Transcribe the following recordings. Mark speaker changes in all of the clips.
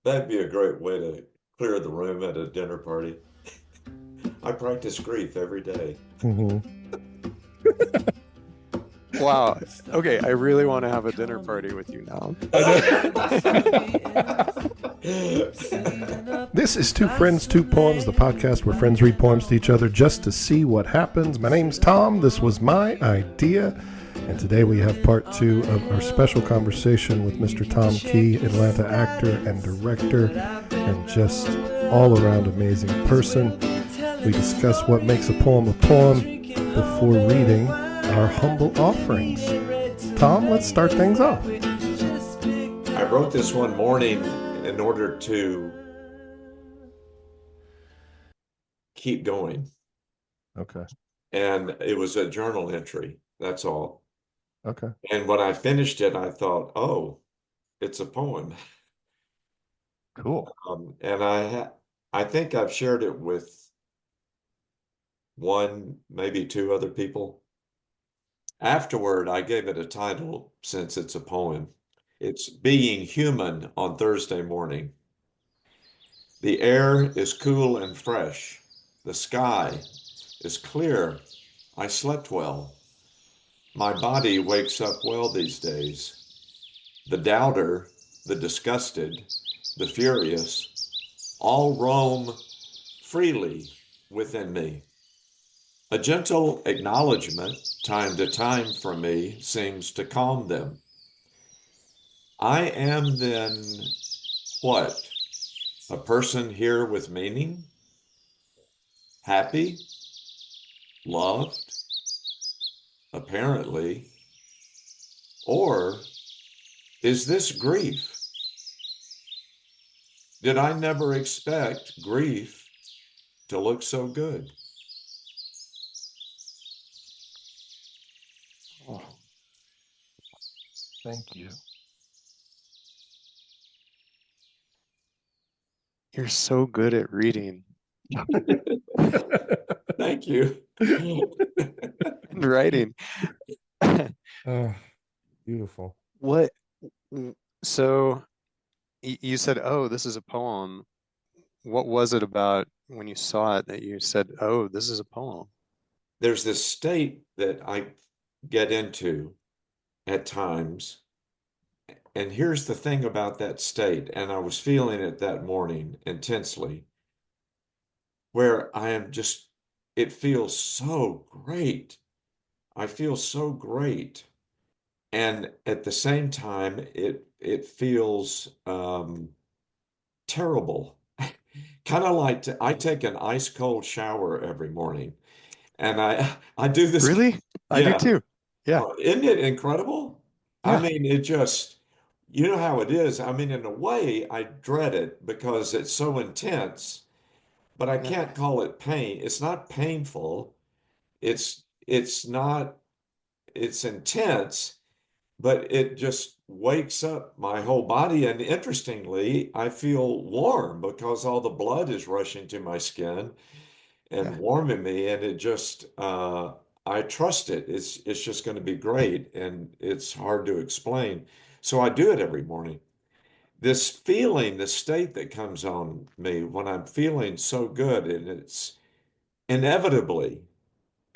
Speaker 1: That'd be a great way to clear the room at a dinner party. I practice grief every day.
Speaker 2: Hmm.
Speaker 3: Wow. Okay, I really want to have a dinner party with you now.
Speaker 2: I know. This is Two Friends, Two Poems, the podcast where friends read poems to each other just to see what happens. My name's Tom. This was my idea. And today we have part two of our special conversation with Mr. Tom Key, Atlanta actor and director, and just all around amazing person. We discuss what makes a poem before reading our humble offerings. Tom, let's start things off.
Speaker 1: I wrote this one morning in order to keep going.
Speaker 2: Okay.
Speaker 1: And it was a journal entry. That's all.
Speaker 2: Okay.
Speaker 1: And when I finished it, I thought, oh, it's a poem.
Speaker 2: Cool.
Speaker 1: And I think I've shared it with one, maybe two other people. Afterward, I gave it a title since it's a poem. It's Being Human on Thursday Morning. The air is cool and fresh. The sky is clear. I slept well. My body wakes up well these days. The doubter, the disgusted, the furious, all roam freely within me. A gentle acknowledgement, time to time from me, seems to calm them. I am then what? A person here with meaning? Happy? Loved? Apparently. Or is this grief? Did I never expect grief to look so good?
Speaker 2: Oh, thank you.
Speaker 3: You're so good at reading
Speaker 1: Thank you.
Speaker 3: and writing.
Speaker 2: Oh, beautiful.
Speaker 3: What? So you said, "Oh, this is a poem." What was it about when you saw it that you said, "Oh, this is a poem"?
Speaker 1: There's this state that I get into at times. And here's the thing about that state, and I was feeling it that morning intensely, where I am just, it feels so great. I feel so great. And at the same time, it feels terrible. Kind of like I take an ice cold shower every morning, and I do this.
Speaker 3: Really? I do
Speaker 1: Yeah.
Speaker 3: too. Yeah.
Speaker 1: Isn't it incredible? I
Speaker 3: Yeah.
Speaker 1: mean, it just, you know how it is. I mean, in a way, I dread it because it's so intense, but I
Speaker 3: Yeah.
Speaker 1: can't call it pain. It's not painful. It's not, it's intense, but it just wakes up my whole body. And interestingly, I feel warm because all the blood is rushing to my skin and
Speaker 3: Yeah.
Speaker 1: warming me, and it just I trust it. It's just going to be great, and it's hard to explain. So I do it every morning. This feeling, the state that comes on me when I'm feeling so good, and it's inevitably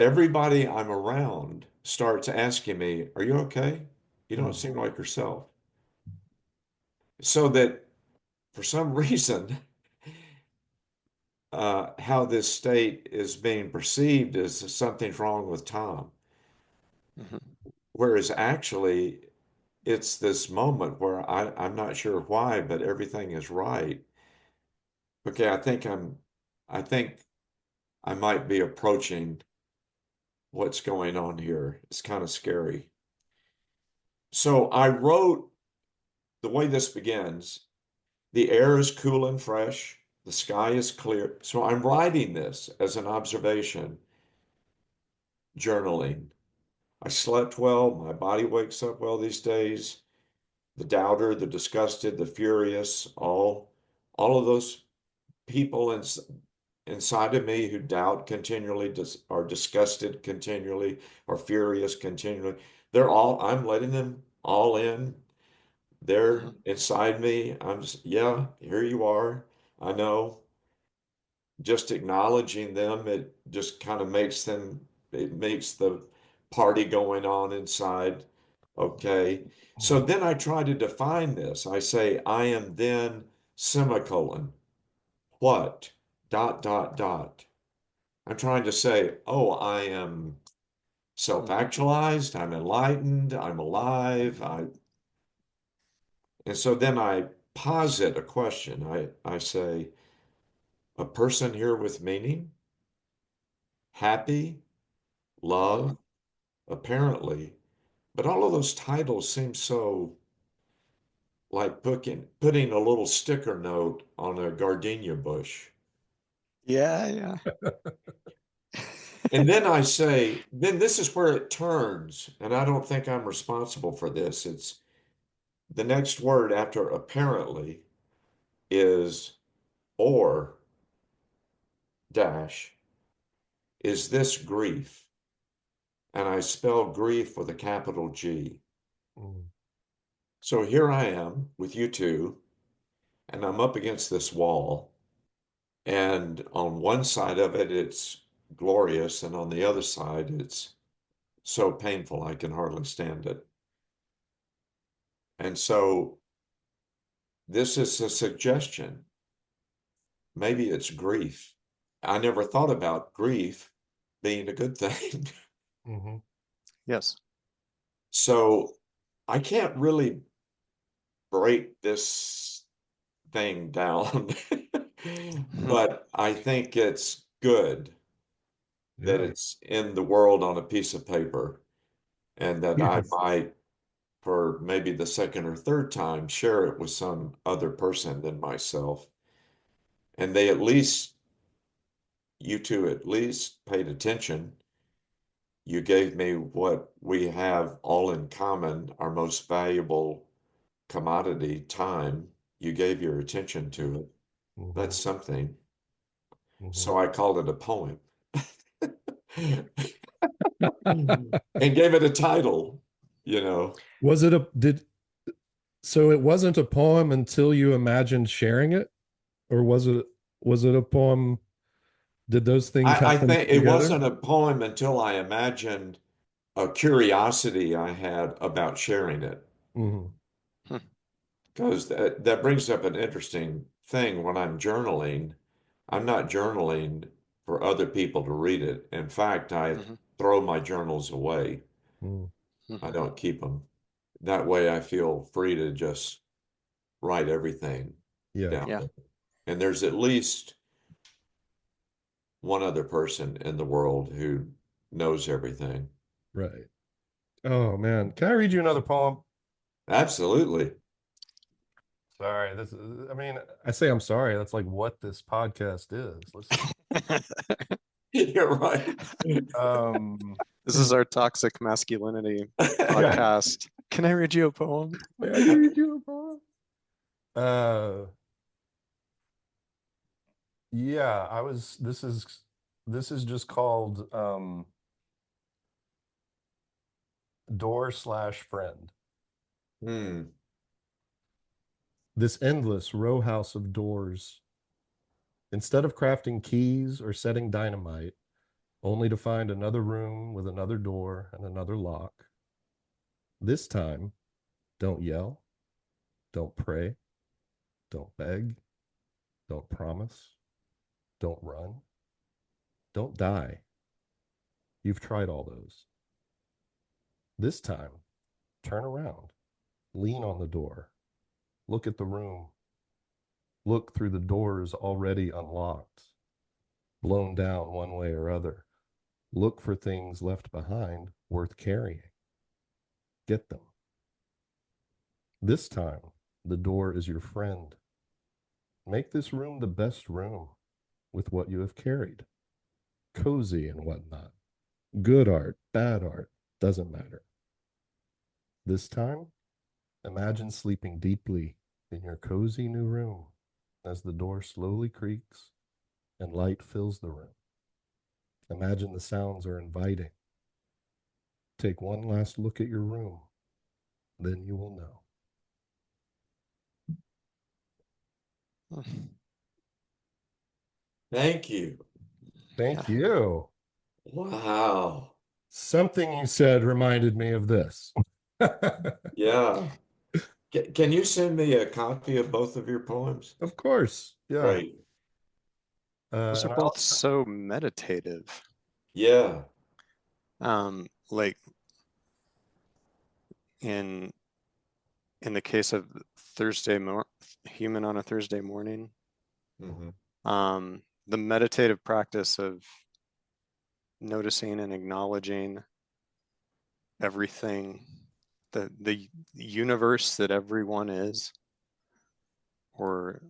Speaker 1: everybody I'm around starts asking me, "Are you okay? You don't
Speaker 2: Mm.
Speaker 1: seem like yourself." So that for some reason, how this state is being perceived as something's wrong with Tom.
Speaker 3: Mhm.
Speaker 1: Whereas actually, it's this moment where I'm not sure why, but everything is right. Okay, I think I might be approaching what's going on here. It's kind of scary. So I wrote the way this begins, the air is cool and fresh, the sky is clear. So I'm writing this as an observation, journaling. I slept well, my body wakes up well these days. The doubter, the disgusted, the furious, all of those people inside of me who doubt continually, are disgusted continually, are furious continually. I'm letting them all in. They're
Speaker 3: Mhm.
Speaker 1: inside me. I'm just, yeah, here you are. I know. Just acknowledging them, it just kind of it makes the party going on inside. Okay. So then I try to define this. I say, I am then semicolon. What? Dot, dot, dot. I'm trying to say, oh, I am
Speaker 3: Mhm.
Speaker 1: self-actualized, I'm enlightened, I'm alive. And so then I posit a question. I say, a person here with meaning, happy, love,
Speaker 3: Mhm.
Speaker 1: apparently. But all of those titles seem so like putting a little sticker note on a gardenia bush.
Speaker 3: Yeah, yeah.
Speaker 1: And then I say, then this is where it turns, and I don't think I'm responsible for this. It's the next word after apparently is or dash, is this grief? And I spell grief with a capital G.
Speaker 2: Mm.
Speaker 1: So here I am with you two, and I'm up against this wall. And on one side of it, it's glorious, and on the other side, it's so painful I can hardly stand it. And so this is a suggestion. Maybe it's grief. I never thought about grief being a good thing.
Speaker 2: Mm-hmm.
Speaker 3: Yes.
Speaker 1: So I can't really break this thing down,
Speaker 3: Mhm.
Speaker 1: but I think it's good that
Speaker 2: Yeah.
Speaker 1: it's in the world on a piece of paper and that I
Speaker 2: Yes.
Speaker 1: might, for maybe the second or third time, share it with some other person than myself. And they at least, you two at least paid attention. You gave me what we have all in common, our most valuable commodity, time. You gave your attention to it.
Speaker 2: Mm-hmm.
Speaker 1: That's something.
Speaker 2: Mm-hmm.
Speaker 1: So I called it a poem and gave it a title, you know.
Speaker 2: Was it a did so it wasn't a poem until you imagined sharing it? Or was it a poem? Did those things
Speaker 1: I
Speaker 2: happen
Speaker 1: think it
Speaker 2: together?
Speaker 1: wasn't a poem until I imagined a curiosity I had about sharing it.
Speaker 2: Mm-hmm.
Speaker 3: Mhm.
Speaker 1: Because that brings up an interesting thing when I'm journaling. I'm not journaling for other people to read it. In fact, I
Speaker 3: Mhm.
Speaker 1: throw my journals away.
Speaker 2: Mm.
Speaker 1: I
Speaker 3: Mhm.
Speaker 1: don't keep them. That way I feel free to just write everything
Speaker 2: Yeah,
Speaker 1: down
Speaker 3: Yeah.
Speaker 1: there. And there's at least one other person in the world who knows everything.
Speaker 2: right. Oh man. Can I read you another poem?
Speaker 1: Absolutely.
Speaker 2: Sorry, this is, I mean, I say I'm sorry. That's like what this podcast is. Listen.
Speaker 1: You're right.
Speaker 2: Um,
Speaker 3: This is our toxic masculinity
Speaker 2: yeah.
Speaker 3: podcast. Can I read you a poem?
Speaker 2: May I read you a poem? Yeah, this is just called door slash friend.
Speaker 1: Hmm.
Speaker 2: This endless row house of doors. Instead of crafting keys or setting dynamite, only to find another room with another door and another lock. This time, don't yell, don't pray, don't beg, don't promise, don't run, don't die. You've tried all those. This time, turn around, lean on the door, look at the room, look through the doors already unlocked, blown down one way or other. Look for things left behind worth carrying. Get them. This time, the door is your friend. Make this room the best room with what you have carried. Cozy and whatnot. Good art, bad art, doesn't matter. This time, imagine sleeping deeply in your cozy new room as the door slowly creaks and light fills the room. Imagine the sounds are inviting. Take one last look at your room, then you will know.
Speaker 1: Thank you.
Speaker 2: Thank you.
Speaker 1: Wow.
Speaker 2: Something you said reminded me of this.
Speaker 1: Yeah. Can you send me a copy of both of your poems?
Speaker 2: Of course. Yeah.
Speaker 1: Great.
Speaker 3: Those are
Speaker 2: And
Speaker 3: both so meditative.
Speaker 1: Yeah.
Speaker 3: Like in the case of Human on a Thursday Morning,
Speaker 1: Mm-hmm.
Speaker 3: the meditative practice of noticing and acknowledging everything, the universe that everyone is, or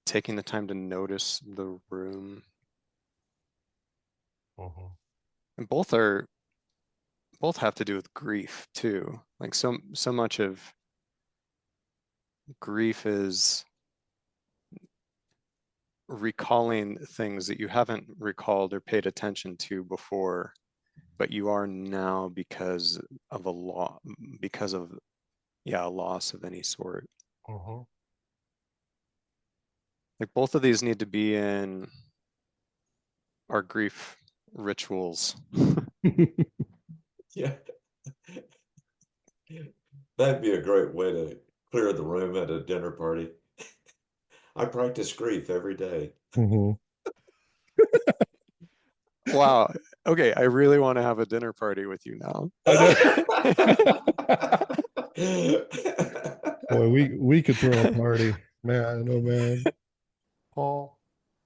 Speaker 3: taking the time to notice the room. And both have to do with grief too. Like so much of grief is recalling things that you haven't recalled or paid attention to before, but you are now because of a loss of any sort. Like both of these need to be in our grief rituals.
Speaker 1: Yeah. That'd be a great way to clear the room at a dinner party. I practice grief every day.
Speaker 3: Wow. Okay, I really want to have a dinner party with you now.
Speaker 2: Boy, we could throw a party. Man, oh man. Paul,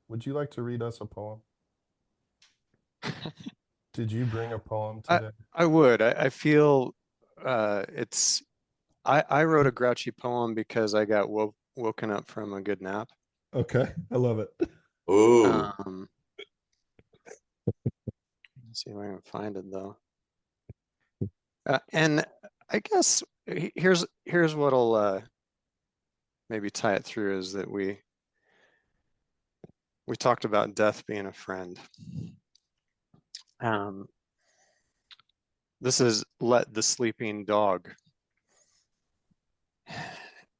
Speaker 2: would you like to read us a poem? Did you bring a poem today?
Speaker 3: I would. I feel I wrote a grouchy poem because I got woken up from a good nap.
Speaker 2: Okay, I love it.
Speaker 1: Ooh.
Speaker 3: Let's see if I can find it though. And I guess here's what'll maybe tie it through is that we talked about death being a friend. This is Let the Sleeping Dog.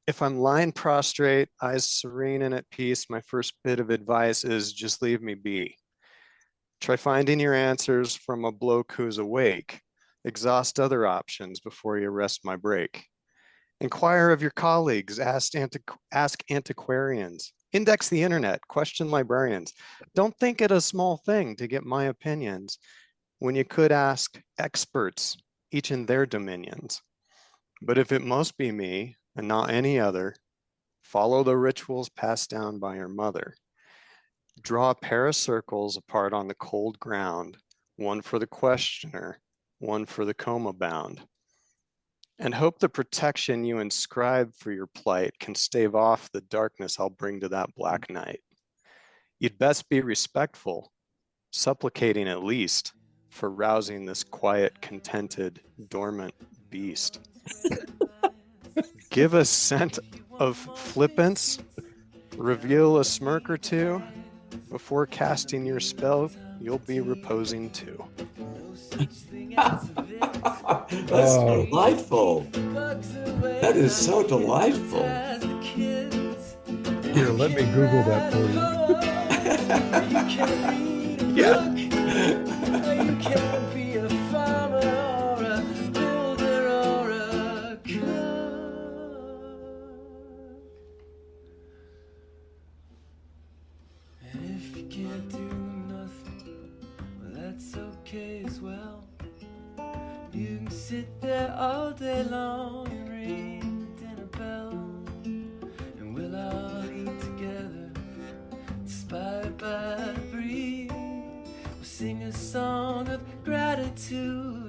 Speaker 3: If I'm lying prostrate, eyes serene and at peace, my first bit of advice is just leave me be. Try finding your answers from a bloke who's awake. Exhaust other options before you rest my break. Inquire of your colleagues, ask antiquarians. Index the internet, question librarians. Don't think it a small thing to get my opinions when you could ask experts, each in their dominions. But if it must be me and not any other, follow the rituals passed down by your mother. Draw a pair of circles apart on the cold ground, one for the questioner, one for the coma bound. And hope the protection you inscribe for your plight can stave off the darkness I'll bring to that black night. You'd best be respectful, supplicating at least for rousing this quiet, contented, dormant beast. Give a scent of flippance, reveal a smirk or two. Before casting your spell, you'll be reposing too.
Speaker 1: That's delightful. That is so delightful.
Speaker 2: Here, let me Google that for you.
Speaker 1: Yeah.
Speaker 4: You can be a farmer or a builder or a cook. And if you can't do nothing, well, that's okay as well. You can sit there all day long and ring the dinner bell, and we'll all eat together, inspired by the breeze. We'll sing a song of gratitude